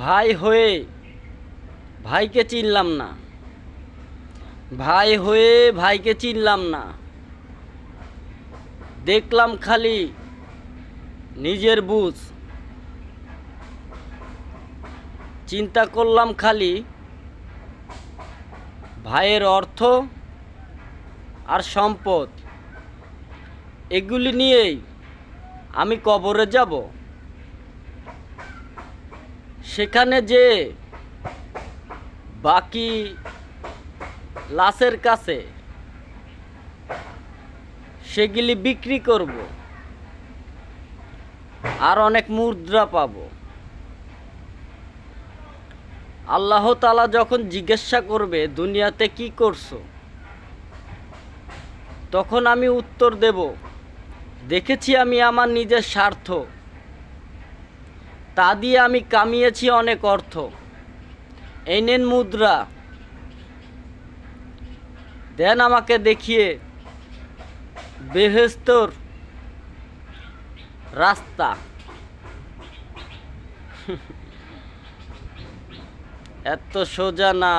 ভাই হয়ে ভাইকে চিনলাম না, ভাই হয়ে ভাইকে চিনলাম না। দেখলাম খালি নিজের বুঝ, চিন্তা করলাম খালি ভাইয়ের অর্থ আর সম্পদ, এগুলি নিয়েই আমি কবরে যাব। সেখানে যে বাকি লাশের কাছে সেগুলি বিক্রি করব আর অনেক মুদ্রা পাব। আল্লাহ তাআলা যখন জিজ্ঞাসা করবে দুনিয়াতে কি করছো, তখন আমি উত্তর দেব, দেখেছি আমি আমার নিজের স্বার্থ, তা দিয়ে আমি কামিয়েছি অনেক অর্থ। এই নেন মুদ্রা, দেন আমাকে দেখিয়ে বেহেশতের রাস্তা। এত সোজা না।